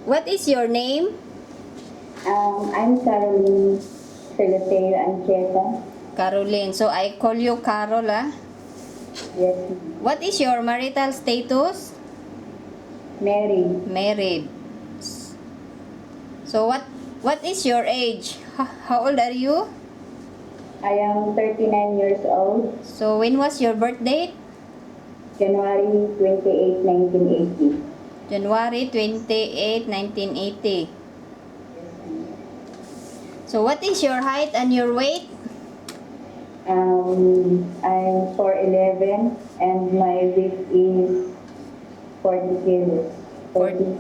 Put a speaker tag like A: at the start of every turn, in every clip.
A: What is your name?
B: I'm Carolyn Er071-Carolyn.
A: Carolyn. So I call you Carol, ah.
B: Yes, ma'am.
A: What is your marital status?
B: Mary.
A: Married. So what is your age? How old are you?
B: I am 39 years old.
A: So when was your birth date?
B: January 28, 1980.
A: January 28, 1980. So what is your height and your weight?
B: I'm 4'11" and my weight is 40 kilos. 40.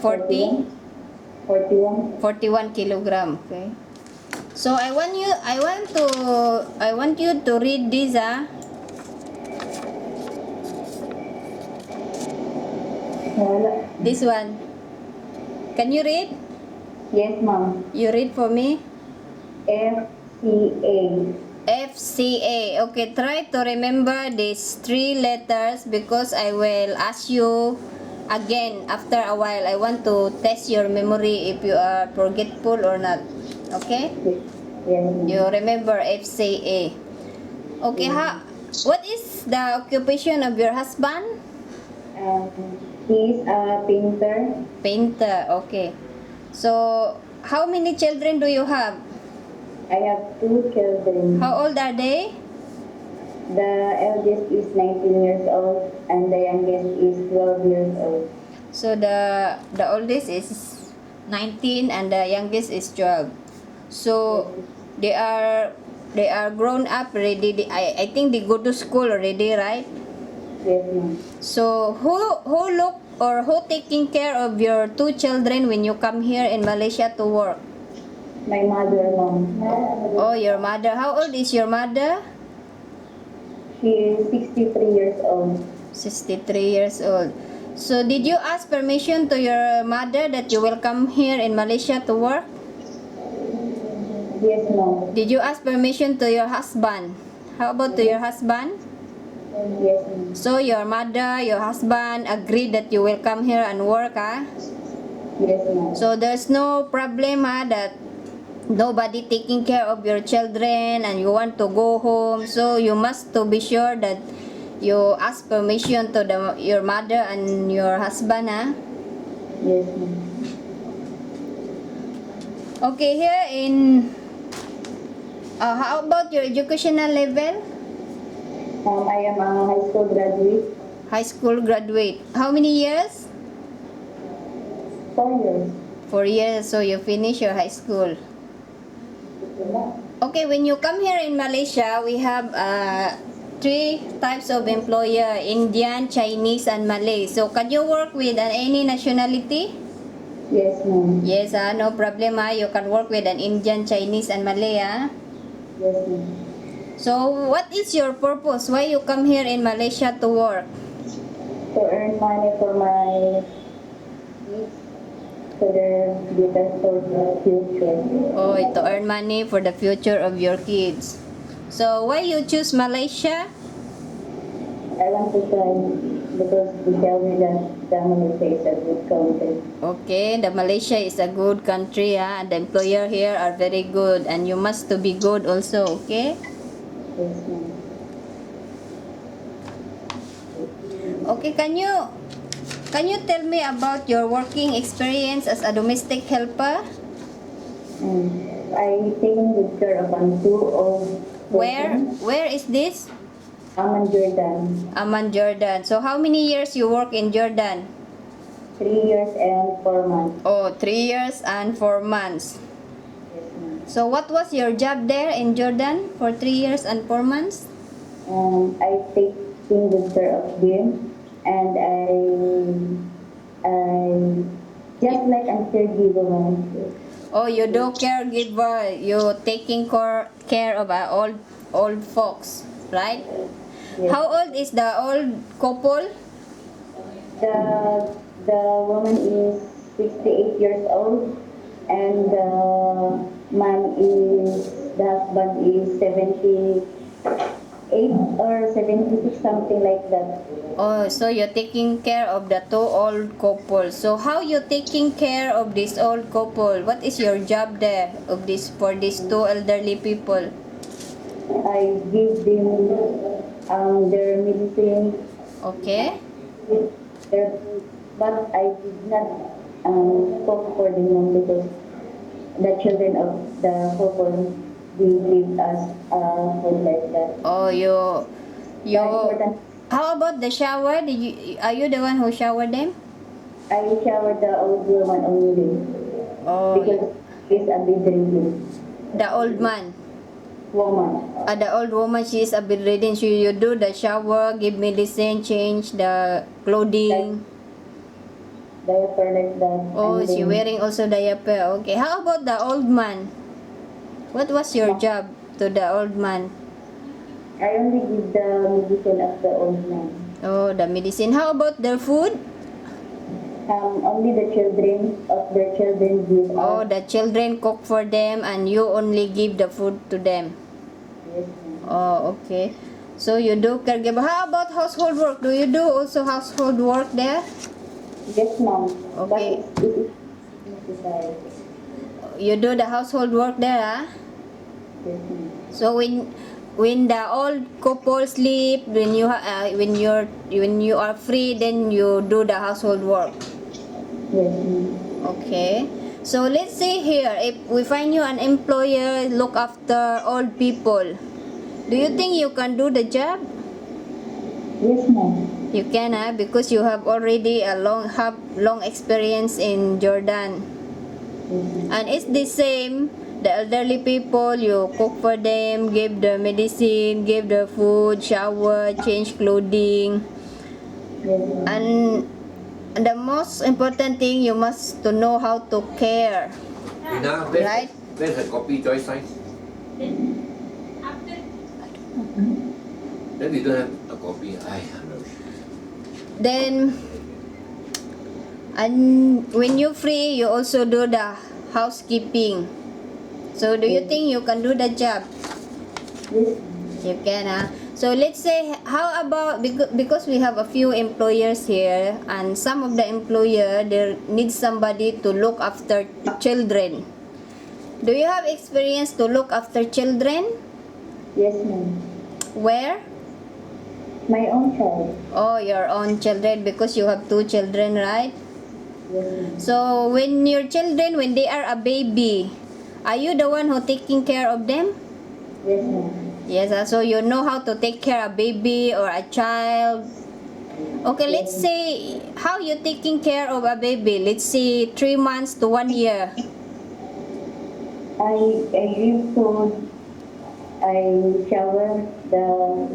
A: 40?
B: 41.
A: 41 kilogram. Okay. So I want you to read this, ah.
B: Wala.
A: This one. Can you read?
B: Yes, ma'am.
A: You read for me?
B: FCA.
A: FCA. Okay, try to remember these 3 letters because I will ask you again after a while. I want to test your memory if you are forgetful or not. Okay?
B: Yes, ma'am.
A: You remember FCA. Okay, what is the occupation of your husband?
B: He's a painter.
A: Painter. Okay. So, how many children do you have?
B: I have 2 children.
A: How old are they?
B: The eldest is 19 years old and the youngest is 12 years old.
A: So the oldest is 19 and the youngest is 12. So they are grown up already. I think they go to school already, right?
B: Yes, ma'am.
A: So who look or who taking care of your 2 children when you come here in Malaysia to work?
B: My mother, ma'am.
A: Oh, your mother. How old is your mother?
B: She is 63 years old.
A: 63 years old. So did you ask permission to your mother that you will come here in Malaysia to work?
B: Yes, ma'am.
A: Did you ask permission to your husband? How about to your husband?
B: Yes, ma'am.
A: So your mother, your husband agreed that you will come here and work, ah?
B: Yes, ma'am.
A: So there's no problem, ah, that nobody taking care of your children and you want to go home. So you must to be sure that you ask permission to your mother and your husband, ah?
B: Yes, ma'am.
A: Okay, here in how about your educational level?
B: I am a high school graduate.
A: High school graduate. How many years?
B: 4 years.
A: 4 years. So you finish your high school. Okay, when you come here in Malaysia, we have 3 types of employer: Indian, Chinese, and Malay. So can you work with any nationality?
B: Yes, ma'am.
A: Yes, no problem. You can work with an Indian, Chinese, and Malay.
B: Yes, ma'am.
A: So what is your purpose? Why you come here in Malaysia to work?
B: To earn money for my kids, for their better future.
A: Oh, to earn money for the future of your kids. So why you choose Malaysia?
B: I want to try because they tell me that the Malaysia is a good country.
A: Okay, the Malaysia is a good country, and the employer here are very good, and you must to be good also, okay?
B: Yes, ma'am.
A: Okay, can you tell me about your working experience as a domestic helper?
B: I taken good care of two old
A: Where is this?
B: Amman, Jordan.
A: Amman, Jordan. So how many years you work in Jordan?
B: 3 years and 4 months.
A: Oh, 3 years and 4 months.
B: Yes, ma'am.
A: So what was your job there in Jordan for 3 years and 4 months?
B: I take good care of them, and I just like a caregiver, ma'am.
A: Oh, you do caregiver. You taking care of old folks, right?
B: Yes.
A: How old is the old couple?
B: The woman is 68 years old, and the husband is 78 or 76, something like that.
A: Oh, so you're taking care of the two old couple. So how you taking care of this old couple? What is your job there of this for these two elderly people?
B: I give them their medicine,
A: Okay.
B: their, but I did not cook for them because the children of the couple they give us food like that.
A: Oh,
B: The
A: you.
B: important,
A: How about the shower? Did you are you the one who showered them?
B: I shower the old woman only
A: Oh,
B: because she's a bedridden
A: the old man.
B: woman.
A: The old woman, she is a bedridden. So you do the shower, give medicine, change the clothing.
B: Diaper like that.
A: Oh,
B: and
A: she
B: then
A: wearing also diaper. Okay. How about the old man? What was your job to the old man?
B: I only give the medicine of the old man.
A: Oh, the medicine. How about their food?
B: Only the children of their children give
A: Oh,
B: us.
A: the children cook for them and you only give the food to them.
B: Yes, ma'am.
A: Oh, okay. So you do caregiver. How about household work? Do you do also household work there?
B: Yes, ma'am. But
A: Okay.
B: it is necessary.
A: You do the household work there, ah?
B: Yes, ma'am.
A: So when the old couple sleep, when you are free, then you do the household work.
B: Yes, ma'am.
A: Okay. So let's say here, if we find you an employer look after old people, do you think you can do the job?
B: Yes, ma'am.
A: You can, because you have already a long experience in Jordan.
B: Yes, ma'am.
A: And it's the same. The elderly people, you cook for them, give the medicine, give the food, shower, change clothing.
B: Yes, ma'am.
A: And the most important thing, you must to know how to care.
C: Rina,
A: Right.
C: where's the copy choice sign? Then we don't have a copy. I know.
A: Then, and when you're free, you also do the housekeeping. So do you think you can do the job?
B: Yes,
A: You can, So let's say, how about, because we have a few employers here, and some of the employer, they need somebody to look after children. Do you have experience to look after children?
B: yes, ma'am.
A: Where?
B: My own child.
A: Oh, your own children, because you have two children, right?
B: Yes, ma'am.
A: So when your children, when they are a baby, are you the one who taking care of them?
B: Yes, ma'am.
A: Yes, so you know how to take care of a baby or a child. Okay, let's say how you taking care of a baby. Let's say 3 months to 1 year.
B: I give food. I shower the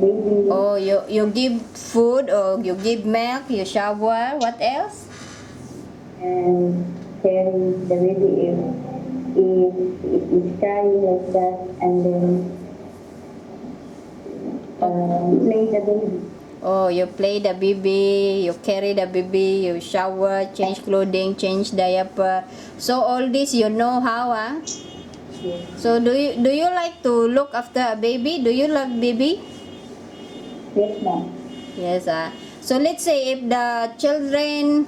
B: baby.
A: Oh, you give food or you give milk, you shower. What else?
B: And carry the baby if it is crying like that, and then play the baby.
A: Oh, you play the baby, you carry the baby, you shower, change clothing, change diaper. So all this you know how,
B: Yes,
A: So do you like to look after a baby? Do you love baby?
B: yes, ma'am.
A: Yes, So let's say if the children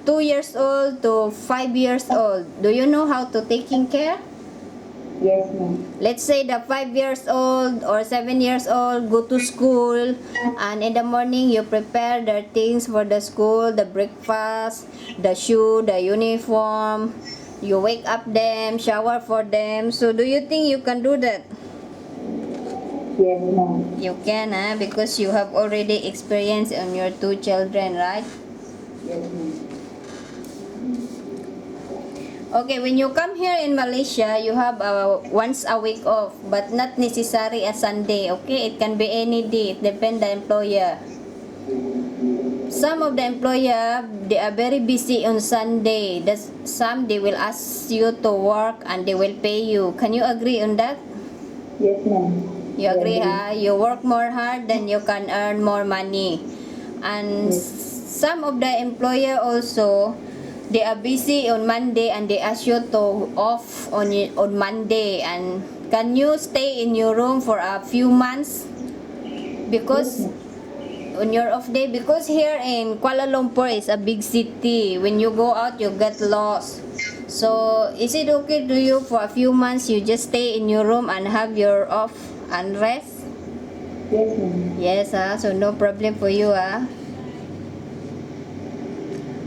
A: 2 years old to 5 years old, do you know how to taking care?
B: Yes, ma'am.
A: Let's say the 5 years old or 7 years old go to school, and in the morning you prepare the things for the school, the breakfast, the shoe, the uniform. You wake up them, shower for them. So do you think you can do that?
B: Yes, ma'am.
A: You can, because you have already experience on your two children, right?
B: Yes, ma'am.
A: Okay, when you come here in Malaysia, you have once a week off, but not necessary a Sunday. Okay, it can be any day. It depends the employer. Some of the employer, they are very busy on Sunday. Some they will ask you to work and they will pay you. Can you agree on that?
B: Yes, ma'am.
A: You agree, You work more hard, then you can earn more money. And some of the employer also, they are busy on Monday and they ask you to off on Monday. And can you stay in your room for a few months? Because on your off day, because here in Kuala Lumpur is a big city. When you go out, you get lost. So, is it okay to you for a few months you just stay in your room and have your off and rest?
B: Yes, ma'am.
A: Yes, so no problem for you,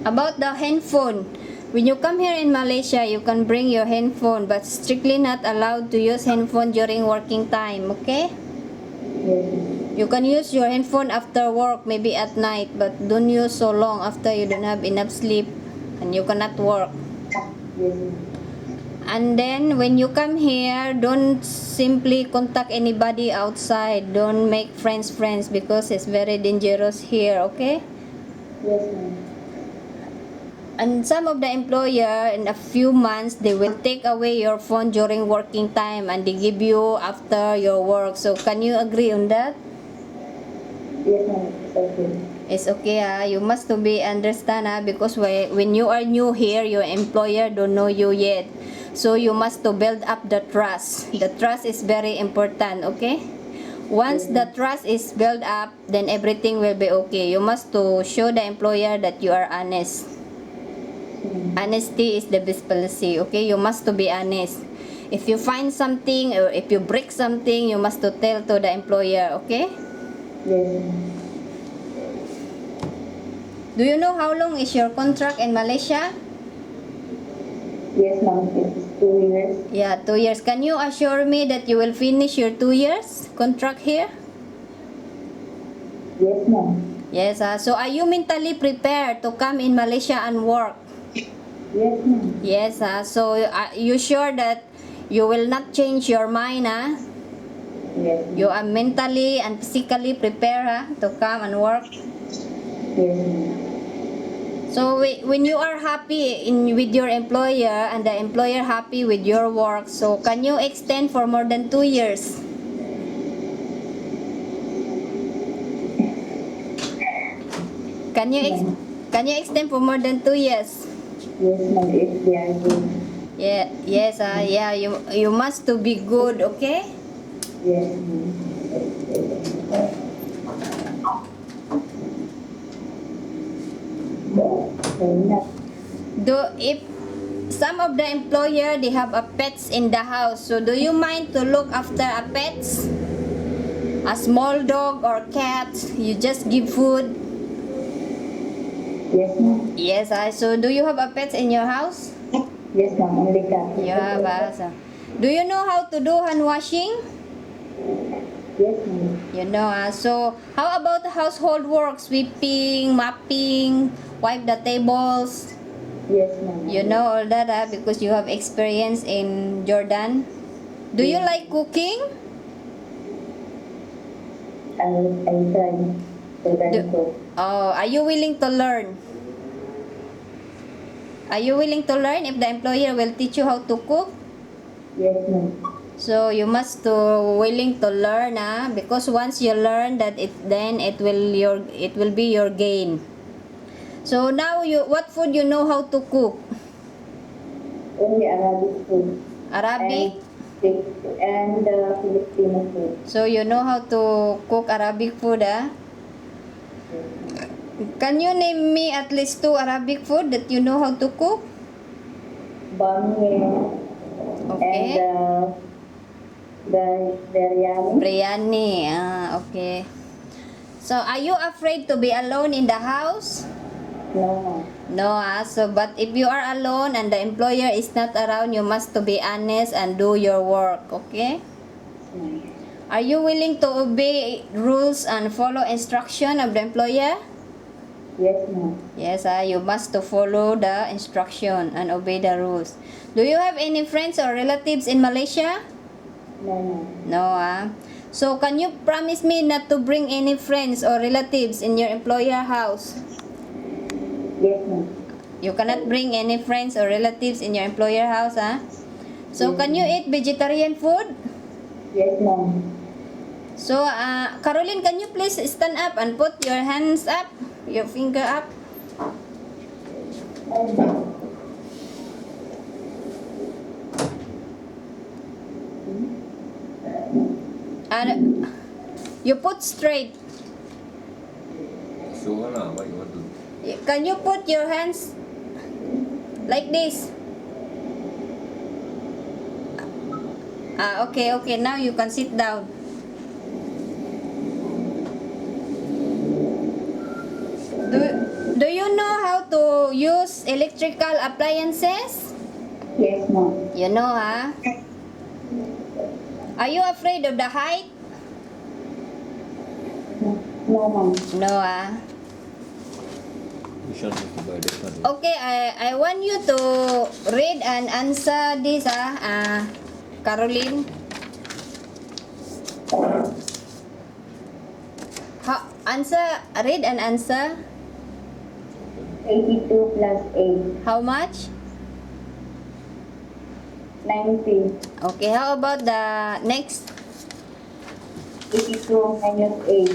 A: About the handphone, when you come here in Malaysia, you can bring your handphone, but strictly not allowed to use handphone during working time, okay?
B: Yes, ma'am.
A: You can use your handphone after work, maybe at night, but don't use so long after you don't have enough sleep and you cannot work.
B: Yes, ma'am.
A: And then when you come here, don't simply contact anybody outside. Don't make friends because it's very dangerous here, okay?
B: Yes, ma'am.
A: And some of the employer in a few months they will take away your phone during working time and they give you after your work. So can you agree on that?
B: Yes, ma'am. It's okay.
A: It's okay, you must to be understand, because when you are new here, your employer don't know you yet. So you must to build up the trust. The trust is very important, okay? Once the trust is built up, then everything will be okay. You must to show the employer that you are honest. Honesty is the best policy, okay? You must to be honest. If you find something or if you break something, you must to tell to the employer, okay?
B: Yes, ma'am.
A: Do you know how long is your contract in Malaysia?
B: Yes, ma'am. It's 2 years.
A: Yeah, 2 years. Can you assure me that you will finish your 2 years contract here?
B: Yes, ma'am.
A: Yes, so are you mentally prepared to come in Malaysia and work?
B: Yes, ma'am.
A: Yes, so are you sure that you will not change your mind,
B: Yes,
A: You
B: ma'am.
A: are mentally and physically prepared, to come and work?
B: Yes, ma'am.
A: So when you are happy with your employer and the employer happy with your work, so can you extend for more than 2 years? Can you can you extend for more than 2 years?
B: Yes, ma'am. If they are good.
A: Yeah, yes, yeah, you must to be good, okay?
B: Yes, ma'am. Not.
A: If some of the employer they have a pets in the house, so do you mind to look after a pets? A small dog or cat, you just give food.
B: Yes, ma'am.
A: Yes, so do you have a pets in your house?
B: Yes, ma'am. Only cat.
A: You have so. Do you know how to do hand washing?
B: Yes, ma'am.
A: You know, so how about household work, sweeping, mopping, wipe the tables?
B: Yes, ma'am.
A: You know all that, because you have experience in Jordan. Do you like cooking?
B: I try to learn cook.
A: Oh, are you willing to learn? Are you willing to learn if the employer will teach you how to cook?
B: Yes, ma'am.
A: So you must to willing to learn, because once you learn that then it will be your gain. So now what food you know how to cook?
B: Only Arabic food.
A: Arabic.
B: And Filipino food.
A: So you know how to cook Arabic food, Can you name me at least 2 Arabic food that you know how to cook?
B: Bamye
A: Okay.
B: and the biryani.
A: Biryani. Okay. So are you afraid to be alone in the house?
B: No.
A: No, so but if you are alone and the employer is not around, you must to be honest and do your work, okay? Are you willing to obey rules and follow instruction of the employer?
B: Yes, ma'am.
A: Yes, you must to follow the instruction and obey the rules. Do you have any friends or relatives in Malaysia?
B: No, ma'am.
A: No, So can you promise me not to bring any friends or relatives in your employer house?
B: Yes, ma'am.
A: You cannot bring any friends or relatives in your employer house, So can you eat vegetarian food?
B: Yes, ma'am.
A: So, Carolyn, can you please stand up and put your hands up, your finger up? You put straight.
C: Sure lah, what you want to do?
A: Can you put your hands like this? Okay, okay. Now you can sit down. Do you know how to use electrical appliances?
B: Yes, ma'am.
A: You know, huh? Are you afraid of the height?
B: No, ma'am.
A: No, ah.
C: Which one is to buy this one?
A: Okay, I want you to read and answer this, Carolyn. Read and answer.
B: 82 plus 8.
A: How much?
B: 90.
A: Okay, how about the next?
B: 82 minus 8.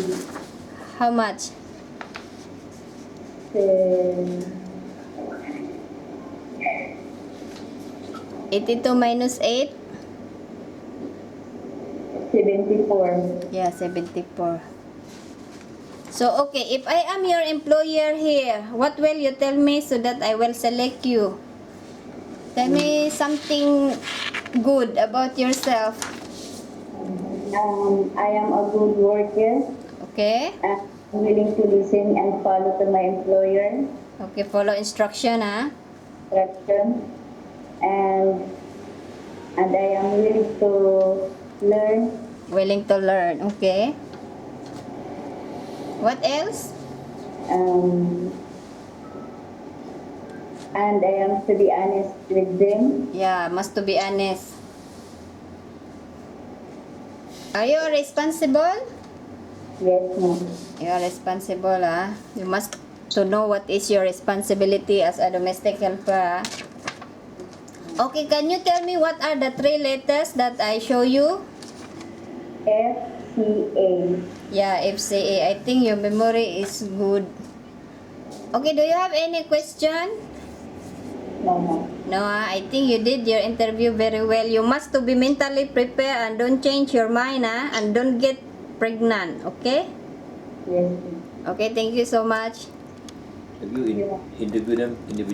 A: How much? 82 minus 8?
B: 74.
A: Yeah, 74. So, okay, if I am your employer here, what will you tell me so that I will select you? Tell me something good about yourself.
B: I am a good worker.
A: Okay?
B: I'm willing to listen and follow to my employer
A: Okay, follow instruction, ha?
B: instruction. And I am willing to learn.
A: Willing to learn, okay? What else?
B: And I am to be honest with them.
A: Yeah, must to be honest. Are you responsible?
B: Yes, ma'am.
A: You are responsible, ah. You must to know what is your responsibility as a domestic helper, ah. Okay, can you tell me what are the 3 letters that I show you?
B: FCA.
A: Yeah, FCA. I think your memory is good. Okay, do you have any question?
B: No, ma'am.
A: No, ah. I think you did your interview very well. You must to be mentally prepared and don't change your mind, ah, and don't get pregnant, okay?
B: Yes, ma'am.
A: Okay, thank you so much.
C: Have you interviewed them individually?